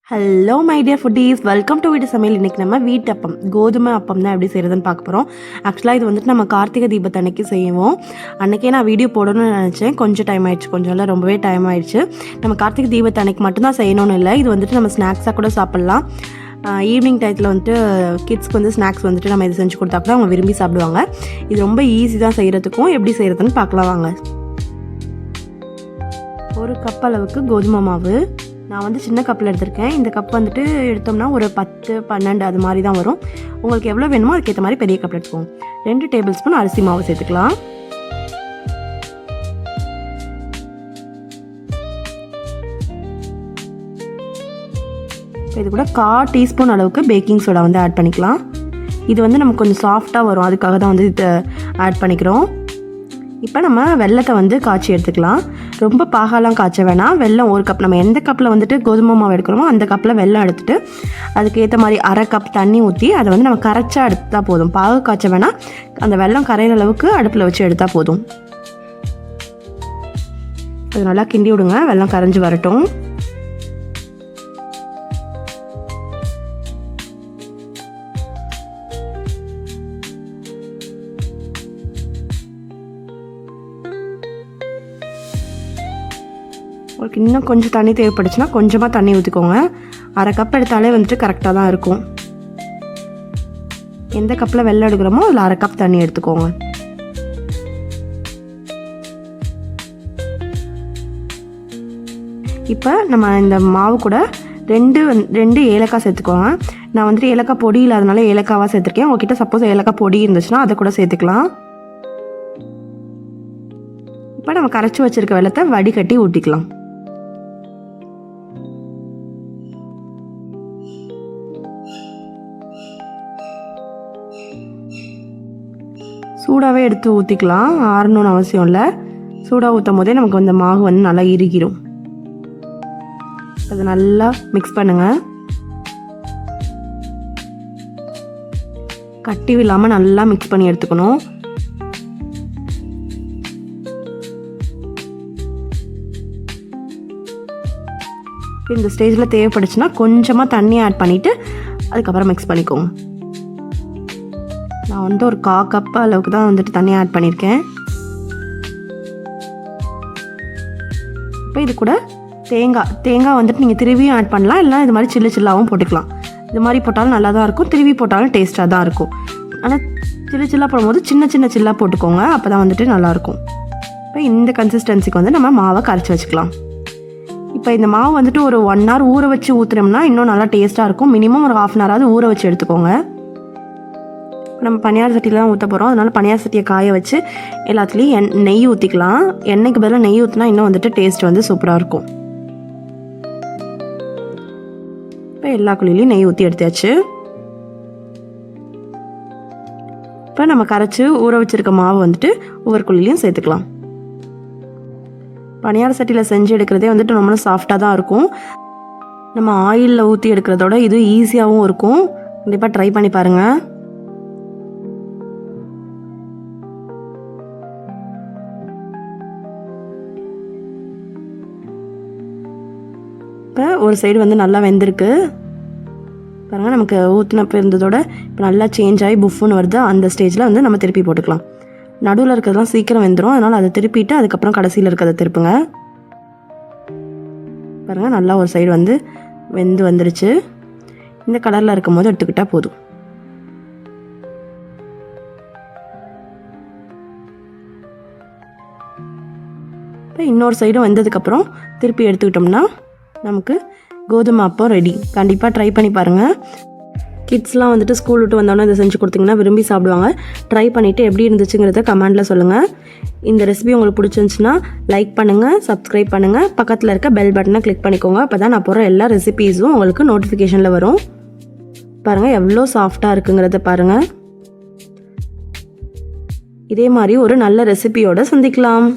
Hello my dear foodies, welcome to வீட்டு சமையல். இன்றைக்கி நம்ம வீட்டப்பம், கோதுமை அப்பம் தான் எப்படி செய்கிறதுன்னு பார்க்க போகிறோம். ஆக்சுவலாக இது வந்துட்டு நம்ம கார்த்திகை தீபத்தன்னைக்கு செய்வோம். அன்றைக்கே நான் வீடியோ போடணும்னு நினச்சேன், கொஞ்சம் டைம் ஆயிடுச்சு, கொஞ்சம் இல்லை ரொம்பவே டைம் ஆயிடுச்சு. நம்ம கார்த்திகை தீபத்தன்னைக்கு மட்டும்தான் செய்யணும்னு இல்லை, இது வந்துட்டு நம்ம ஸ்நாக்ஸாக கூட சாப்பிட்லாம். ஈவினிங் டயத்தில் வந்துட்டு கிட்ஸ்க்கு வந்து ஸ்நாக்ஸ் வந்துட்டு நம்ம இது செஞ்சு கொடுத்தா கூட அவங்க விரும்பி சாப்பிடுவாங்க. இது ரொம்ப ஈஸி தான் செய்கிறதுக்கும். எப்படி செய்கிறதுன்னு பார்க்கலாம் வாங்க. ஒரு கப் அளவுக்கு கோதுமை மாவு நான் வந்து சின்ன கப்பில் எடுத்திருக்கேன். இந்த கப் வந்துட்டு எடுத்தோம்னா ஒரு 10-12 அது மாதிரி தான் வரும். உங்களுக்கு எவ்வளோ வேணுமோ அதுக்கேற்ற மாதிரி பெரிய கப்பில் எடுத்துக்கோங்க. 2 டேபிள் ஸ்பூன் அரிசி மாவு சேர்த்துக்கலாம். இது கூட 1/4 டீஸ்பூன் அளவுக்கு பேக்கிங் சோடா வந்து ஆட் பண்ணிக்கலாம். இது வந்து நமக்கு கொஞ்சம் சாஃப்டாக வரும், அதுக்காக தான் வந்து இதை ஆட் பண்ணிக்கிறோம். இப்போ நம்ம வெல்லத்தை வந்து காய்ச்சி எடுத்துக்கலாம். ரொம்ப பாகாலாம் காய்ச்ச வேணாம். வெல்லம் ஒரு கப், நம்ம எந்த கப்பில் வந்துட்டு கோதுமை மாவு எடுக்கிறோமோ அந்த கப்பில் வெல்லம் எடுத்துகிட்டு அதுக்கேற்ற மாதிரி 1/2 கப் தண்ணி ஊற்றி அதை வந்து நம்ம கரைச்சா எடுத்தால் போதும். பாகு காய்ச்ச வேணாம், அந்த வெல்லம் கரையிற அளவுக்கு அடுப்பில் வச்சு எடுத்தால் போதும். அது நல்லா கிண்டி விடுங்க, வெல்லம் கரைஞ்சி வரட்டும். உங்களுக்கு இன்னும் கொஞ்சம் தண்ணி தேவைப்படுச்சுன்னா கொஞ்சமாக தண்ணி ஊற்றிக்கோங்க. 1/2 கப் எடுத்தாலே வந்துட்டு கரெக்டாக தான் இருக்கும். எந்த கப்பில் வெல்லம் எடுக்கிறோமோ அதில் 1/2 கப் தண்ணி எடுத்துக்கோங்க. இப்போ நம்ம இந்த மாவு கூட ரெண்டு ஏலக்காய் சேர்த்துக்கோங்க. நான் வந்துட்டு ஏலக்காய் பொடி இல்லாதனால ஏலக்காவாக சேர்த்துருக்கேன். உங்ககிட்ட சப்போஸ் ஏலக்காய் பொடி இருந்துச்சுன்னா அதை கூட சேர்த்துக்கலாம். இப்போ நம்ம கரைச்சி வச்சுருக்க வெல்லத்தை வடிகட்டி ஊற்றிக்கலாம். சூடாகவே எடுத்து ஊற்றிக்கலாம், ஆறணும்னு அவசியம் இல்லை. சூடாக ஊற்றும் போதே நமக்கு இந்த மாவு வந்து நல்லா இறுகிடும். அதை நல்லா மிக்ஸ் பண்ணுங்கள். கட்டி இல்லாமல் நல்லா மிக்ஸ் பண்ணி எடுத்துக்கணும். இந்த ஸ்டேஜில் தேவைப்படுச்சுன்னா கொஞ்சமாக தண்ணி ஆட் பண்ணிவிட்டு அதுக்கப்புறம் மிக்ஸ் பண்ணிக்கோங்க. நான் வந்து ஒரு 1/4 கப் அளவுக்கு தான் வந்துட்டு தண்ணி ஆட் பண்ணியிருக்கேன். இப்போ இது கூட தேங்காய் வந்துட்டு நீங்கள் திருவியும் ஆட் பண்ணலாம், இல்லைனா இது மாதிரி சில்லாகவும் போட்டுக்கலாம். இது மாதிரி போட்டாலும் நல்லா தான் இருக்கும், திருவி போட்டாலும் டேஸ்ட்டாக தான் இருக்கும். ஆனால் சில்லாக போடும்போது சின்ன சில்லாக போட்டுக்கோங்க, அப்போ தான் வந்துட்டு நல்லாயிருக்கும். இப்போ இந்த கன்சிஸ்டன்சிக்கு வந்து நம்ம மாவை கரைச்சி வச்சுக்கலாம். இப்போ இந்த மாவு வந்துட்டு ஒரு 1 hour ஊற வச்சு ஊற்றுனோம்னா இன்னும் நல்லா டேஸ்ட்டாக இருக்கும். மினிமம் ஒரு 1/2 hour ஊற வச்சு எடுத்துக்கோங்க. நம்ம பனியார சட்டியில் தான் ஊற்ற போகிறோம், அதனால் பனியார சட்டியை காய வச்சு எல்லாத்துலேயும் நெய் ஊற்றிக்கலாம். எண்ணெய்க்கு பதிலாக நெய் ஊற்றினா இன்னும் வந்துட்டு டேஸ்ட் வந்து சூப்பராக இருக்கும். இப்போ எல்லா குழியிலையும் நெய் ஊற்றி எடுத்தாச்சு. இப்போ நம்ம கரைச்சி ஊற வச்சுருக்க மாவு வந்துட்டு ஒவ்வொரு குழிலையும் சேர்த்துக்கலாம். பனியார சட்டியில் செஞ்சு எடுக்கிறதே வந்துட்டு ரொம்ப சாஃப்டாக தான் இருக்கும். நம்ம ஆயிலில் ஊற்றி எடுக்கிறதோட இது ஈஸியாகவும் இருக்கும். கண்டிப்பாக ட்ரை பண்ணி பாருங்கள். இப்போ ஒரு சைடு வந்து நல்லா வெந்திருக்கு பாருங்கள். நமக்கு ஊற்றினப்போ இருந்ததோட இப்போ நல்லா சேஞ்ச் ஆகி புஃப்னு வருது. அந்த ஸ்டேஜில் வந்து நம்ம திருப்பி போட்டுக்கலாம். நடுவில் இருக்கிறதுலாம் சீக்கிரம் வெந்துடும், அதனால் அதை திருப்பிட்டு அதுக்கப்புறம் கடைசியில் இருக்கிறத திருப்புங்க. பாருங்கள் நல்லா ஒரு சைடு வந்து வந்துருச்சு. இந்த கலரில் இருக்கும் போது எடுத்துக்கிட்டால் போதும். இப்போ இன்னொரு சைடும் வெந்ததுக்கப்புறம் திருப்பி எடுத்துக்கிட்டோம்னா நமக்கு கோதுமை அப்பம் ரெடி. கண்டிப்பாக ட்ரை பண்ணி பாருங்கள். கிட்ஸ்லாம் வந்துட்டு ஸ்கூல் விட்டு வந்தோன்னே இதை செஞ்சு கொடுத்திங்கன்னா விரும்பி சாப்பிடுவாங்க. ட்ரை பண்ணிவிட்டு எப்படி இருந்துச்சுங்கிறத கமெண்டில் சொல்லுங்கள். இந்த ரெசிபி உங்களுக்கு பிடிச்சிருந்துச்சுன்னா லைக் பண்ணுங்கள், சப்ஸ்கிரைப் பண்ணுங்கள், பக்கத்தில் இருக்க பெல் பட்டனை கிளிக் பண்ணிக்கோங்க. அப்போ தான் நான் போகிற எல்லா ரெசிபீஸும் உங்களுக்கு நோட்டிஃபிகேஷனில் வரும். பாருங்கள் எவ்வளோ சாஃப்டாக இருக்குங்கிறத பாருங்கள். இதே மாதிரி ஒரு நல்ல ரெசிபியோடு சந்திக்கலாம்.